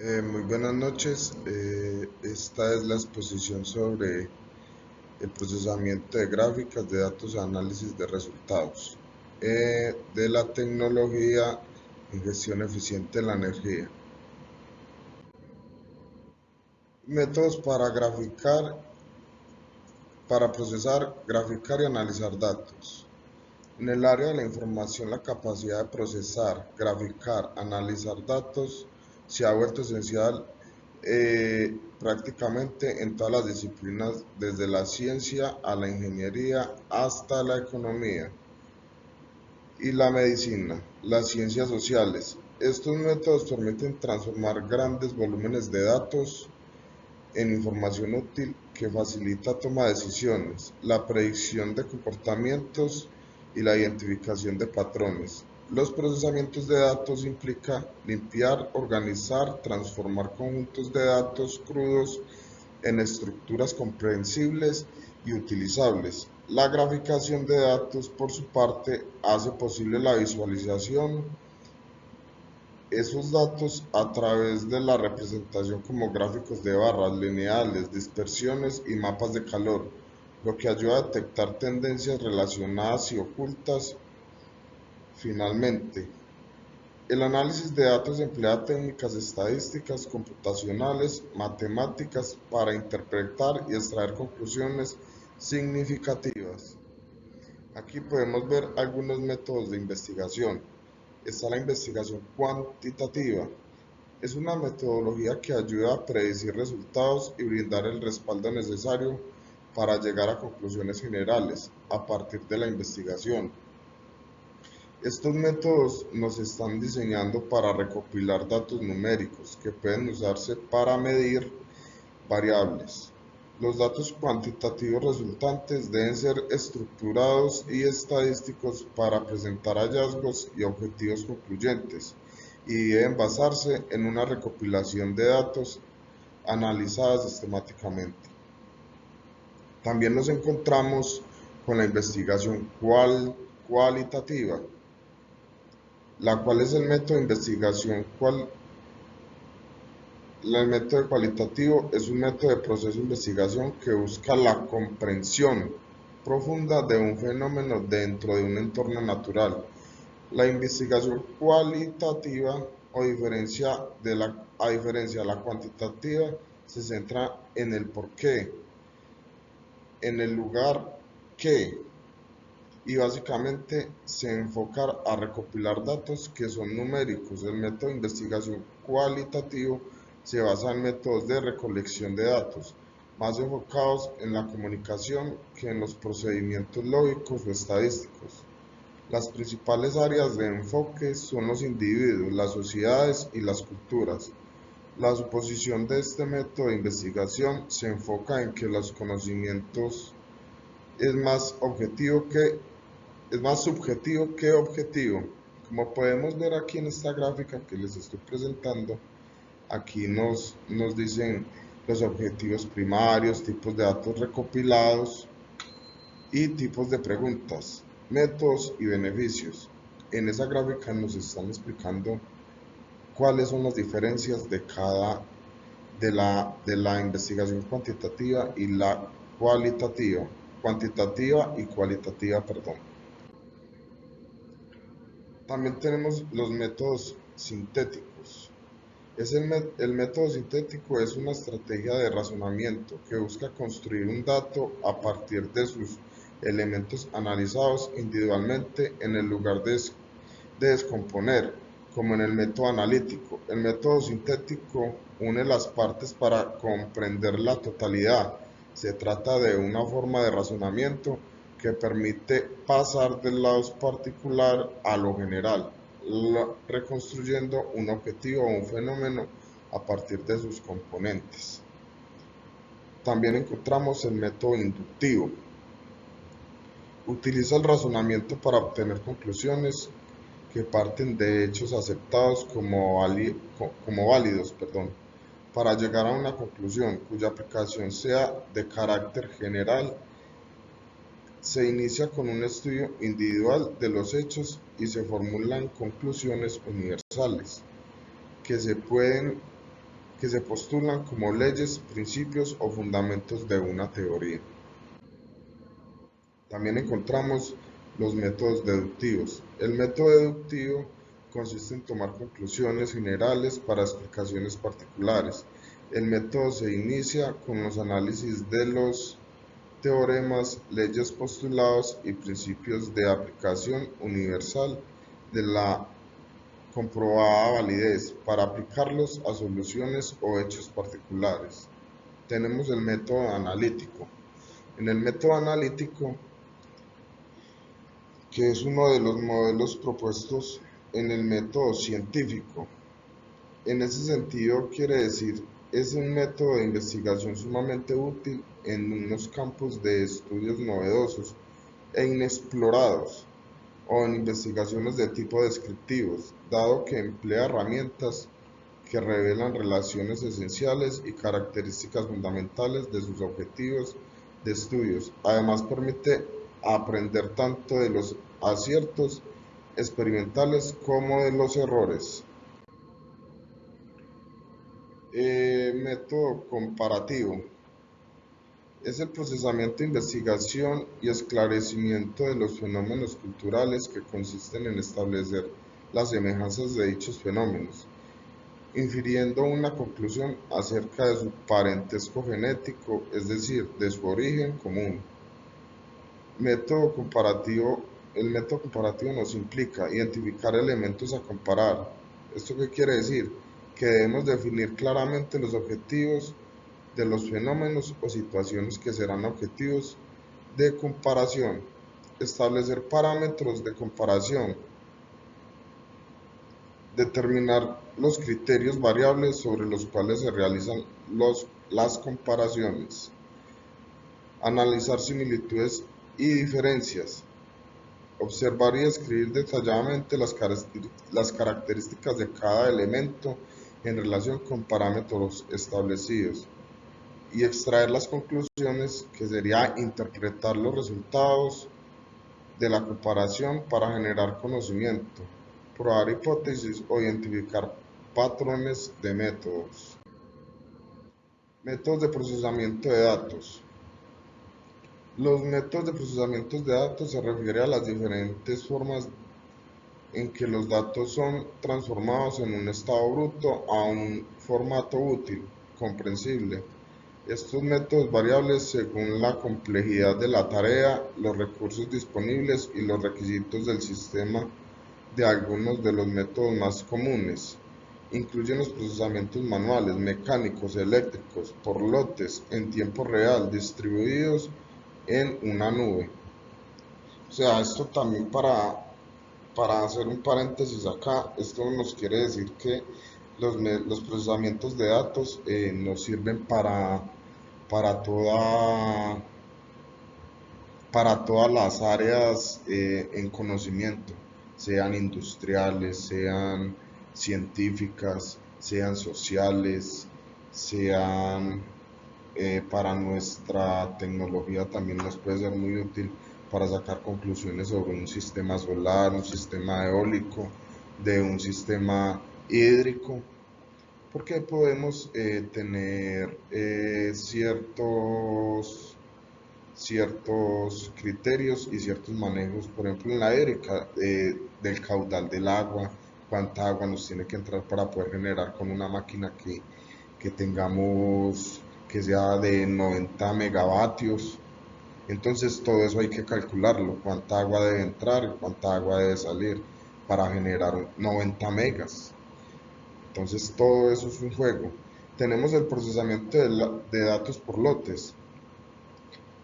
Muy buenas noches. Esta es la exposición sobre el procesamiento de gráficas de datos, análisis de resultados de la tecnología en gestión eficiente de la energía. Métodos para procesar, graficar y analizar datos. En el área de la información, la capacidad de procesar, graficar, analizar datos se ha vuelto esencial prácticamente en todas las disciplinas, desde la ciencia a la ingeniería hasta la economía y la medicina, las ciencias sociales. Estos métodos permiten transformar grandes volúmenes de datos en información útil que facilita toma de decisiones, la predicción de comportamientos y la identificación de patrones. Los procesamientos de datos implica limpiar, organizar, transformar conjuntos de datos crudos en estructuras comprensibles y utilizables. La graficación de datos, por su parte, hace posible la visualización esos datos a través de la representación como gráficos de barras, lineales, dispersiones y mapas de calor, lo que ayuda a detectar tendencias relacionadas y ocultas. Finalmente, el análisis de datos emplea técnicas estadísticas, computacionales, matemáticas para interpretar y extraer conclusiones significativas. Aquí podemos ver algunos métodos de investigación. Está la investigación cuantitativa. Es una metodología que ayuda a predecir resultados y brindar el respaldo necesario para llegar a conclusiones generales a partir de la investigación. Estos métodos nos están diseñando para recopilar datos numéricos que pueden usarse para medir variables. Los datos cuantitativos resultantes deben ser estructurados y estadísticos para presentar hallazgos y objetivos concluyentes y deben basarse en una recopilación de datos analizada sistemáticamente. También nos encontramos con la investigación cualitativa, la cual es el método de investigación El método cualitativo es un método de proceso de investigación que busca la comprensión profunda de un fenómeno dentro de un entorno natural. La investigación cualitativa, a diferencia de la cuantitativa, se centra en el por qué, en el lugar qué, y básicamente se enfoca a recopilar datos que son numéricos. El método de investigación cualitativo se basa en métodos de recolección de datos, más enfocados en la comunicación que en los procedimientos lógicos o estadísticos. Las principales áreas de enfoque son los individuos, las sociedades y las culturas. La suposición de este método de investigación se enfoca en que los conocimientos es más objetivo que es más subjetivo que objetivo. Como podemos ver aquí en esta gráfica que les estoy presentando, aquí nos dicen los objetivos primarios, tipos de datos recopilados y tipos de preguntas, métodos y beneficios. En esa gráfica nos están explicando cuáles son las diferencias de la investigación cuantitativa y la cuantitativa y cualitativa, perdón. También tenemos los métodos sintéticos. El método sintético es una estrategia de razonamiento que busca construir un dato a partir de sus elementos analizados individualmente en el lugar de descomponer, como en el método analítico. El método sintético une las partes para comprender la totalidad. Se trata de una forma de razonamiento que permite pasar del lado particular a lo general, reconstruyendo un objetivo o un fenómeno a partir de sus componentes. También encontramos el método inductivo. Utiliza el razonamiento para obtener conclusiones que parten de hechos aceptados como válidos, para llegar a una conclusión cuya aplicación sea de carácter general. Se inicia con un estudio individual de los hechos y se formulan conclusiones universales que se pueden que se postulan como leyes, principios o fundamentos de una teoría. También encontramos los métodos deductivos. El método deductivo consiste en tomar conclusiones generales para explicaciones particulares. El método se inicia con los análisis de los teoremas, leyes, postulados y principios de aplicación universal de la comprobada validez para aplicarlos a soluciones o hechos particulares. Tenemos el método analítico. En el método analítico, que es uno de los modelos propuestos en el método científico. En ese sentido, quiere decir, es un método de investigación sumamente útil en unos campos de estudios novedosos e inexplorados, o en investigaciones de tipo descriptivos, dado que emplea herramientas que revelan relaciones esenciales y características fundamentales de sus objetivos de estudios. Además, permite aprender tanto de los aciertos experimentales como de los errores. Método comparativo. Es el procesamiento, investigación y esclarecimiento de los fenómenos culturales que consisten en establecer las semejanzas de dichos fenómenos, infiriendo una conclusión acerca de su parentesco genético, es decir, de su origen común. Método comparativo. El método comparativo nos implica identificar elementos a comparar. ¿Esto qué quiere decir? Que debemos definir claramente los objetivos de los fenómenos o situaciones que serán objetivos de comparación, establecer parámetros de comparación, determinar los criterios variables sobre los cuales se realizan las comparaciones, analizar similitudes y diferencias, observar y describir detalladamente las características de cada elemento en relación con parámetros establecidos, y extraer las conclusiones, que sería interpretar los resultados de la comparación para generar conocimiento, probar hipótesis o identificar patrones de métodos. Métodos de procesamiento de datos. Los métodos de procesamiento de datos se refieren a las diferentes formas en que los datos son transformados en un estado bruto a un formato útil, comprensible. Estos métodos variables según la complejidad de la tarea, los recursos disponibles y los requisitos del sistema. De algunos de los métodos más comunes incluyen los procesamientos manuales, mecánicos, eléctricos, por lotes, en tiempo real, distribuidos en una nube. O sea, esto también para hacer un paréntesis acá, esto nos quiere decir que los procesamientos de datos nos sirven para, toda, para todas las áreas en conocimiento, sean industriales, sean científicas, sean sociales, sean para nuestra tecnología también nos puede ser muy útil para sacar conclusiones sobre un sistema solar, un sistema eólico, de un sistema hídrico, porque podemos tener ciertos criterios y ciertos manejos, por ejemplo en la hídrica, del caudal del agua, cuánta agua nos tiene que entrar para poder generar con una máquina que tengamos, que sea de 90 megavatios. Entonces todo eso hay que calcularlo, cuánta agua debe entrar y cuánta agua debe salir para generar 90 megas. Entonces todo eso es un juego. Tenemos el procesamiento de datos por lotes.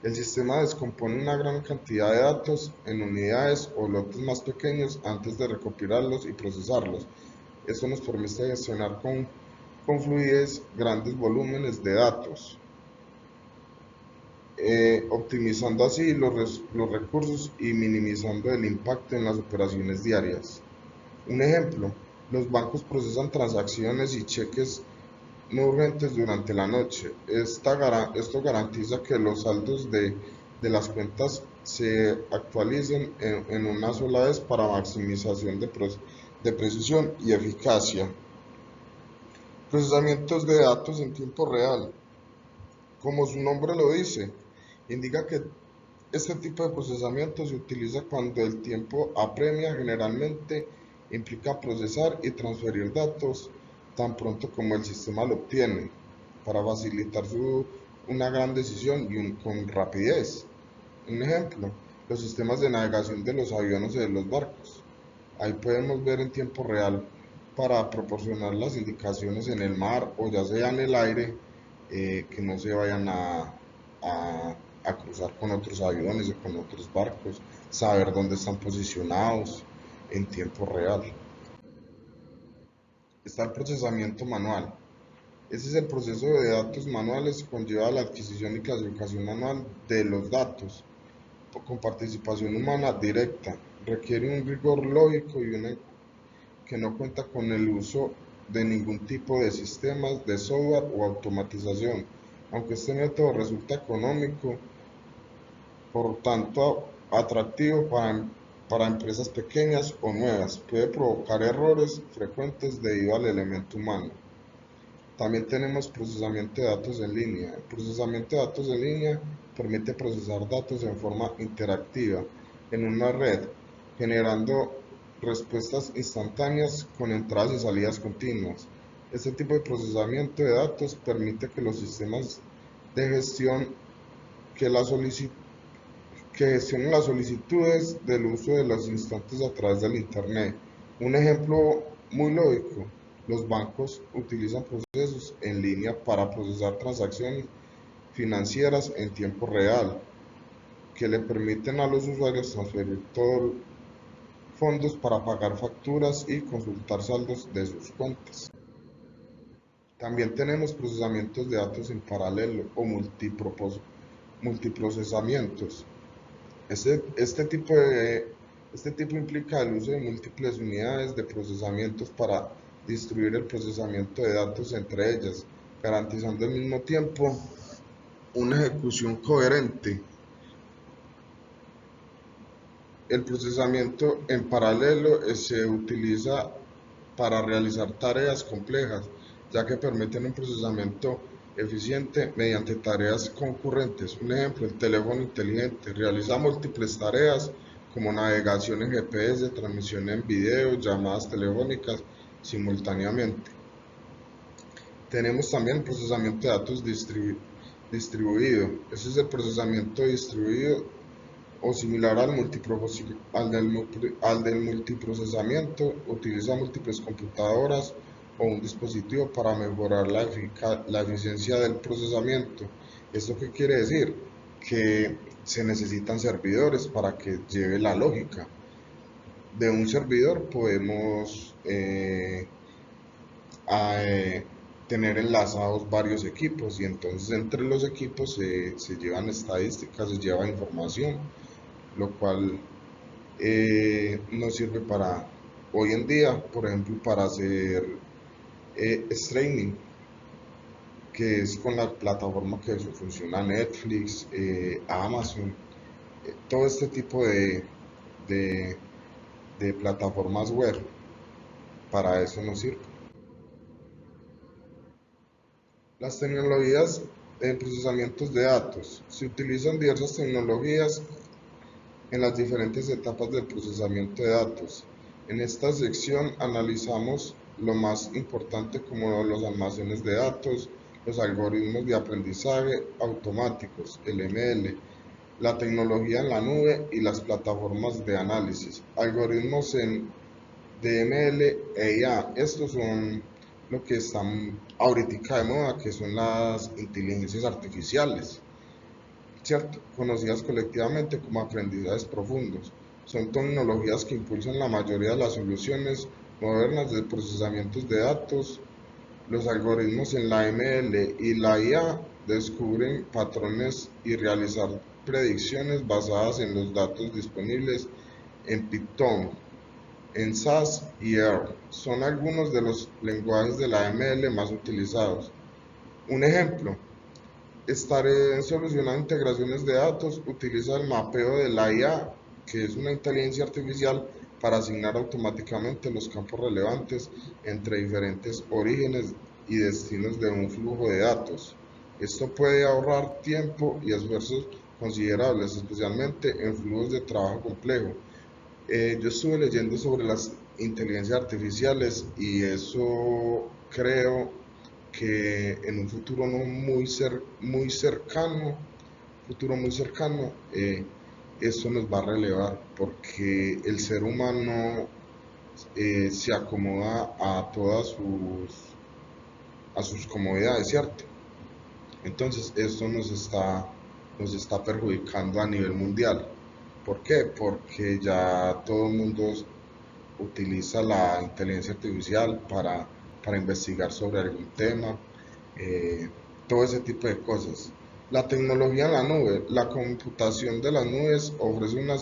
El sistema descompone una gran cantidad de datos en unidades o lotes más pequeños antes de recopilarlos y procesarlos. Esto nos permite gestionar con fluidez grandes volúmenes de datos, optimizando así los recursos y minimizando el impacto en las operaciones diarias. Un ejemplo, los bancos procesan transacciones y cheques no urgentes durante la noche. Esto garantiza que los saldos de las cuentas se actualicen en una sola vez para maximización de precisión y eficacia. Procesamientos de datos en tiempo real. Como su nombre lo dice, indica que este tipo de procesamiento se utiliza cuando el tiempo apremia, generalmente implica procesar y transferir datos tan pronto como el sistema lo obtiene, para facilitar una gran decisión con rapidez. Un ejemplo, los sistemas de navegación de los aviones y de los barcos. Ahí podemos ver en tiempo real para proporcionar las indicaciones en el mar o ya sea en el aire, que no se vayan a- a cruzar con otros aviones o con otros barcos, saber dónde están posicionados en tiempo real. Está el procesamiento manual. Ese es el proceso de datos manuales que conlleva la adquisición y clasificación manual de los datos con participación humana directa. Requiere un rigor lógico y una que no cuenta con el uso de ningún tipo de sistemas de software o automatización. Aunque este método resulta económico, por tanto atractivo para empresas pequeñas o nuevas, puede provocar errores frecuentes debido al elemento humano. También tenemos procesamiento de datos en línea. El procesamiento de datos en línea permite procesar datos en forma interactiva en una red, generando respuestas instantáneas con entradas y salidas continuas. Este tipo de procesamiento de datos permite que los sistemas de gestión que, que gestionen las solicitudes del uso de los instantes a través del Internet. Un ejemplo muy lógico, los bancos utilizan procesos en línea para procesar transacciones financieras en tiempo real, que le permiten a los usuarios transferir todos fondos para pagar facturas y consultar saldos de sus cuentas. También tenemos procesamientos de datos en paralelo o multiprocesamientos. Este tipo implica el uso de múltiples unidades de procesamientos para distribuir el procesamiento de datos entre ellas, garantizando al mismo tiempo una ejecución coherente. El procesamiento en paralelo se utiliza para realizar tareas complejas, ya que permiten un procesamiento eficiente mediante tareas concurrentes. Un ejemplo, el teléfono inteligente realiza múltiples tareas como navegación en GPS, transmisión en video, llamadas telefónicas simultáneamente. Tenemos también el procesamiento de datos distribuido. Ese es el procesamiento distribuido o similar al del multiprocesamiento, utiliza múltiples computadoras o un dispositivo para mejorar la eficiencia del procesamiento. ¿Esto qué quiere decir? Que se necesitan servidores para que lleve la lógica. De un servidor podemos tener enlazados varios equipos y entonces entre los equipos se llevan estadísticas, se lleva información, lo cual nos sirve para hoy en día, por ejemplo, para hacer streaming, que es con la plataforma que funciona Netflix, Amazon, todo este tipo de, de plataformas web, para eso nos sirve. Las tecnologías en procesamientos de datos. Se utilizan diversas tecnologías en las diferentes etapas del procesamiento de datos. En esta sección analizamos lo más importante como los almacenes de datos, los algoritmos de aprendizaje automáticos, LML, la tecnología en la nube y las plataformas de análisis. Algoritmos en DML e IA, estos son lo que están ahorita de moda, que son las inteligencias artificiales. ¿Cierto? Conocidas colectivamente como aprendizajes profundos. Son tecnologías que impulsan la mayoría de las soluciones modernas de procesamientos de datos. Los algoritmos en la ML y la IA descubren patrones y realizar predicciones basadas en los datos disponibles en Python, en SAS y R. Son algunos de los lenguajes de la ML más utilizados. Un ejemplo, estaré solucionando integraciones de datos, utiliza el mapeo de la IA, que es una inteligencia artificial, para asignar automáticamente los campos relevantes entre diferentes orígenes y destinos de un flujo de datos. Esto puede ahorrar tiempo y esfuerzos considerables, especialmente en flujos de trabajo complejo. Yo estuve leyendo sobre las inteligencias artificiales y eso creo que en un futuro no muy cercano, esto nos va a relevar porque el ser humano se acomoda a sus comodidades, ¿cierto? Entonces esto nos está perjudicando a nivel mundial. ¿Por qué? Porque ya todo el mundo utiliza la inteligencia artificial para investigar sobre algún tema, eh, todo ese tipo de cosas. La tecnología en la nube, la computación de las nubes ofrece una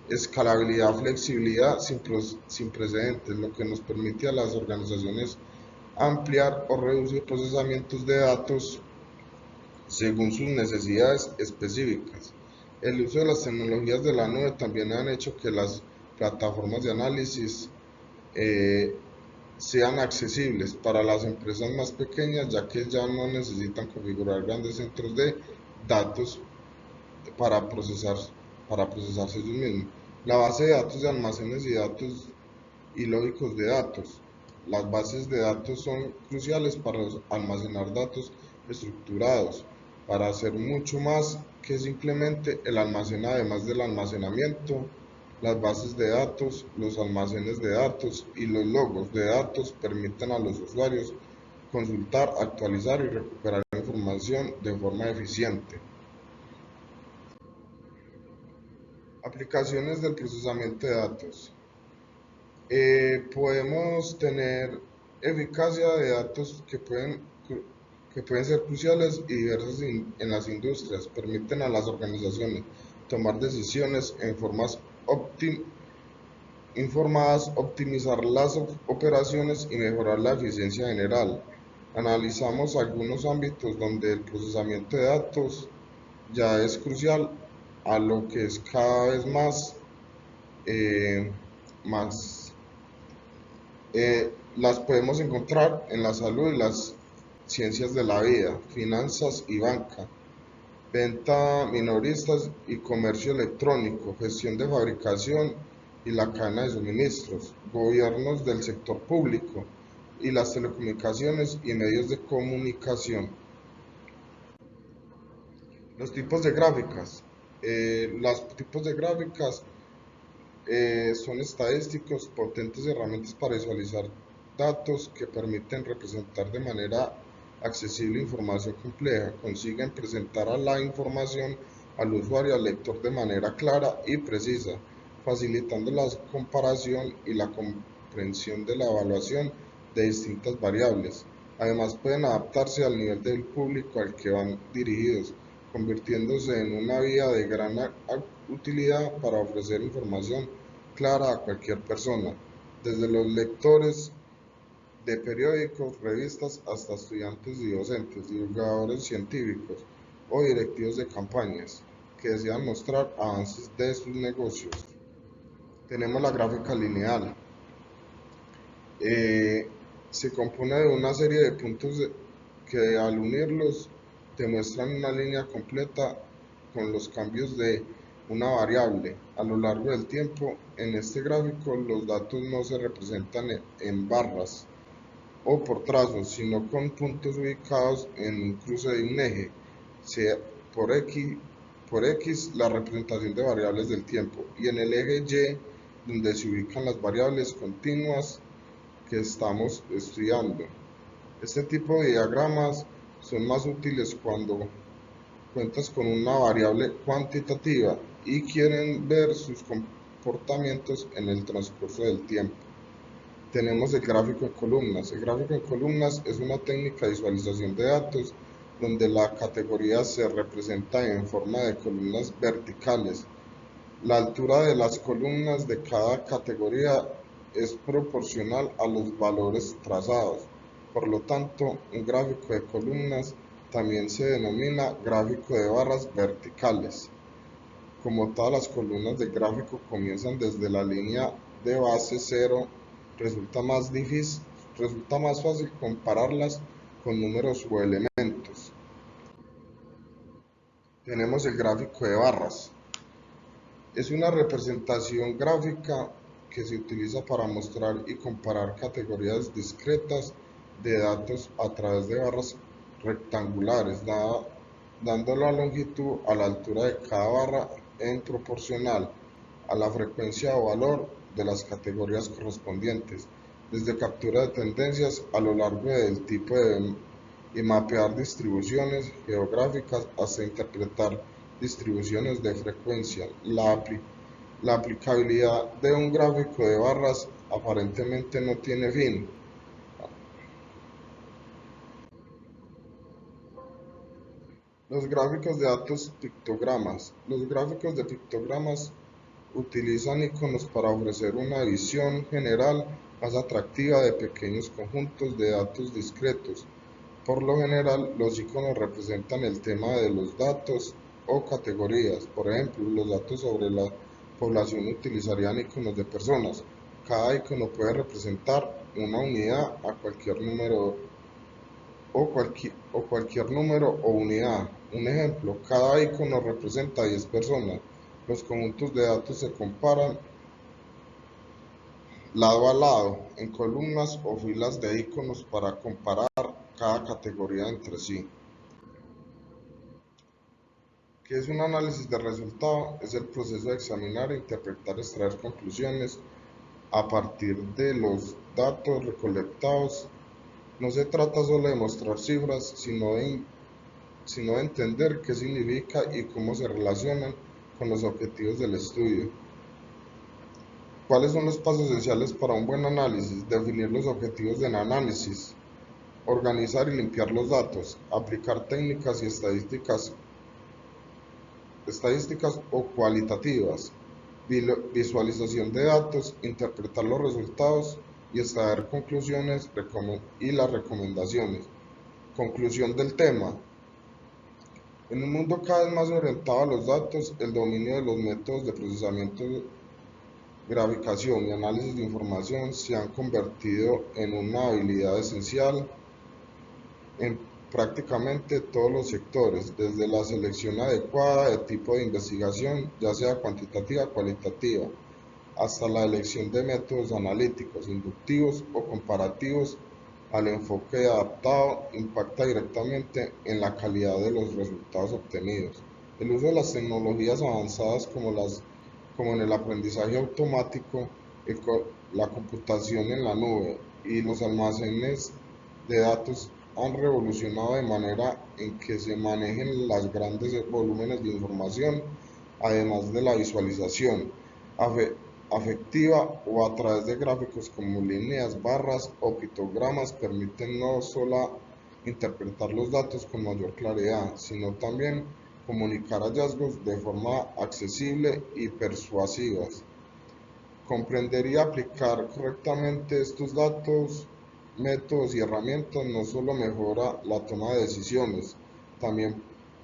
escalabilidad, flexibilidad sin precedentes, lo que nos permite a las organizaciones ampliar o reducir procesamientos de datos según sus necesidades específicas. El uso de las tecnologías de la nube también han hecho que las plataformas de análisis eh, sean accesibles para las empresas más pequeñas, ya que ya no necesitan configurar grandes centros de datos para, procesar, para procesarse ellos mismos. La base de datos de almacenes y datos y lógicos de datos. Las bases de datos son cruciales para almacenar datos estructurados, para hacer mucho más que simplemente el almacén. Además del almacenamiento, las bases de datos, los almacenes de datos y los logos de datos permiten a los usuarios consultar, actualizar y recuperar información de forma eficiente. Aplicaciones del procesamiento de datos. Podemos tener eficacia de datos que pueden ser cruciales y diversas en las industrias. Permiten a las organizaciones tomar decisiones en formas informadas, optimizar las operaciones y mejorar la eficiencia general. Analizamos algunos ámbitos donde el procesamiento de datos ya es crucial a lo que es cada vez eh, más las podemos encontrar en la salud y las ciencias de la vida, finanzas y banca, venta minoristas y comercio electrónico, gestión de fabricación y la cadena de suministros, gobiernos del sector público y las telecomunicaciones y medios de comunicación. Los tipos de gráficas. Los tipos de gráficas son estadísticos, potentes herramientas para visualizar datos que permiten representar de manera accesible información compleja, consiguen presentar a la información al usuario, al lector de manera clara y precisa, facilitando la comparación y la comprensión de la evaluación de distintas variables. Además, pueden adaptarse al nivel del público al que van dirigidos, convirtiéndose en una vía de gran utilidad para ofrecer información clara a cualquier persona, desde los lectores de periódicos, revistas, hasta estudiantes y docentes, divulgadores científicos o directivos de campañas que desean mostrar avances de sus negocios. Tenemos la gráfica lineal. Eh, Se compone de una serie de puntos que al unirlos te muestran una línea completa con los cambios de una variable a lo largo del tiempo. En este gráfico los datos no se representan en barras o por trazos, sino con puntos ubicados en un cruce de un eje, sea por X la representación de variables del tiempo y en el eje Y donde se ubican las variables continuas que estamos estudiando. Este tipo de diagramas son más útiles cuando cuentas con una variable cuantitativa y quieren ver sus comportamientos en el transcurso del tiempo. Tenemos el gráfico en columnas. El gráfico en columnas es una técnica de visualización de datos donde la categoría se representa en forma de columnas verticales. La altura de las columnas de cada categoría es proporcional a los valores trazados. Por lo tanto, un gráfico de columnas también se denomina gráfico de barras verticales. Como todas las columnas del gráfico comienzan desde la línea de base 0, resulta más fácil compararlas con números o elementos. Tenemos el gráfico de barras. Es una representación gráfica que se utiliza para mostrar y comparar categorías discretas de datos a través de barras rectangulares, dando la longitud a la altura de cada barra en proporcional a la frecuencia o valor de las categorías correspondientes, desde captura de tendencias a lo largo del tipo y mapear distribuciones geográficas hasta interpretar distribuciones de frecuencia. La aplicabilidad de un gráfico de barras aparentemente no tiene fin. Los gráficos de datos pictogramas. Los gráficos de pictogramas utilizan iconos para ofrecer una visión general más atractiva de pequeños conjuntos de datos discretos. Por lo general, los iconos representan el tema de los datos o categorías. Por ejemplo, los datos sobre la población utilizarían iconos de personas. Cada icono puede representar una unidad a cualquier número cualquier número o unidad. Un ejemplo, cada icono representa 10 personas. Los conjuntos de datos se comparan lado a lado en columnas o filas de iconos para comparar cada categoría entre sí. ¿Qué es un análisis de resultado? Es el proceso de examinar, interpretar, extraer conclusiones a partir de los datos recolectados. No se trata solo de mostrar cifras, sino de entender qué significa y cómo se relacionan con los objetivos del estudio. ¿Cuáles son los pasos esenciales para un buen análisis? Definir los objetivos del análisis, organizar y limpiar los datos, aplicar técnicas y estadísticas o cualitativas, visualización de datos, interpretar los resultados y extraer conclusiones y las recomendaciones. Conclusión del tema. En un mundo cada vez más orientado a los datos, el dominio de los métodos de procesamiento, graficación y análisis de información se han convertido en una habilidad esencial en prácticamente todos los sectores, desde la selección adecuada de tipo de investigación, ya sea cuantitativa o cualitativa, hasta la elección de métodos analíticos, inductivos o comparativos. Al enfoque adaptado impacta directamente en la calidad de los resultados obtenidos. El uso de las tecnologías avanzadas como en el aprendizaje automático, la computación en la nube y los almacenes de datos han revolucionado de manera en que se manejen los grandes volúmenes de información, además de la visualización afectiva o a través de gráficos como líneas, barras o pictogramas permiten no solo interpretar los datos con mayor claridad, sino también comunicar hallazgos de forma accesible y persuasiva. Comprender y aplicar correctamente estos datos, métodos y herramientas no solo mejora la toma de decisiones, también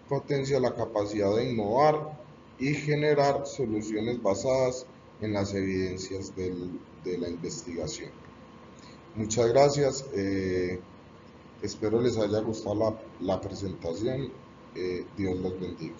potencia la capacidad de innovar y generar soluciones basadas en las evidencias de la investigación. Muchas gracias, espero les haya gustado la presentación, Dios los bendiga.